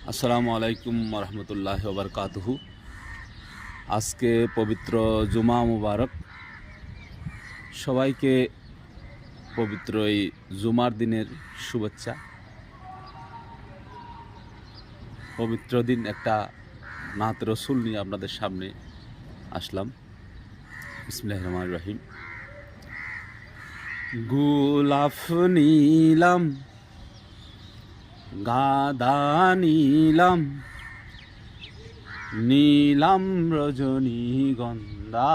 আসসালামু আলাইকুম রহমতুল্লাহ বারকাতুহু। আজকে পবিত্র জুমা মুবারক। সবাইকে পবিত্র এই জুমার দিনের শুভেচ্ছা। পবিত্র দিন একটা নাত রসুল নিয়ে আপনাদের সামনে আসলাম। বিসমিল্লাহির রহমানির রহিম। গোলাপ নিলাম, গাঁদা নিলাম, নীলাম রজনীগন্ধা,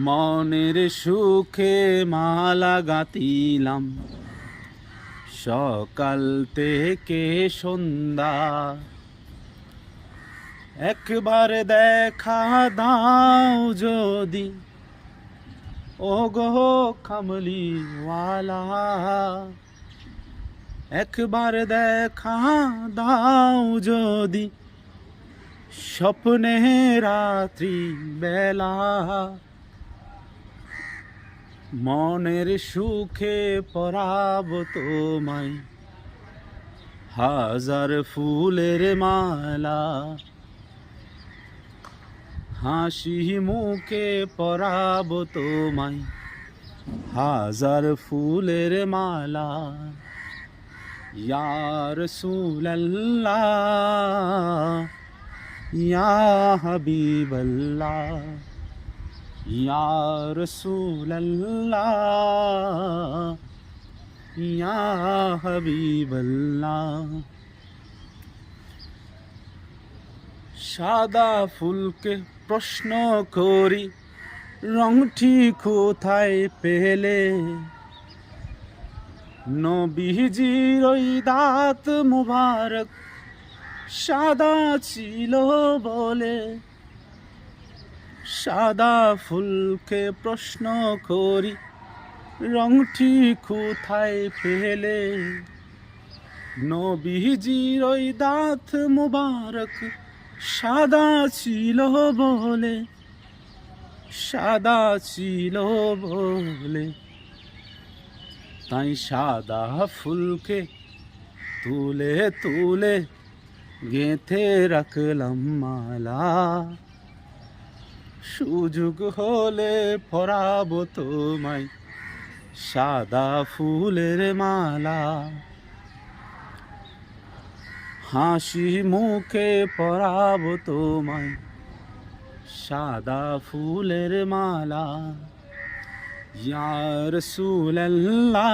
মনের সুখে মালা গাঁথিলাম সকাল থেকে সন্ধ্যা। একবার দেখা দাও যদি ও গো কামলিওয়ালা, একবার দেখা দাও যদি স্বপ্নে রাত্রি বেলা। মনের সুখে পরাব তোমায় হাজার ফুলের মালা, হাসি মুখে পরাব তোমায় হাজার ফুলের মালা। ইয়া রাসূলুল্লাহ, ইয়া হাবিবাল্লাহ, ইয়া রাসূলুল্লাহ, ইয়া হাবিবাল্লাহ। সাদা ফুলকে প্রশ্ন করি রংটি কোথায় পেলে, নবীজির ওই দাঁত মুবারক সাদা ছিল বলে। সাদা ফুলকে প্রশ্ন করি রংটি কোথায় পেলে, নবীজির ওই দাঁত মুবারক সাদা ছিল বলে, সাদা ছিল বলে। তাই সাদা ফুলকে তুলে তুলে গেঁথে রাখলাম মালা, সুযোগ হলে পরাবো তোমায় সাদা ফুলের মালা। হাসি মুখে পরাবো তোমায় সাদা ফুলের মালা। ইয়া রাসূলুল্লাহ,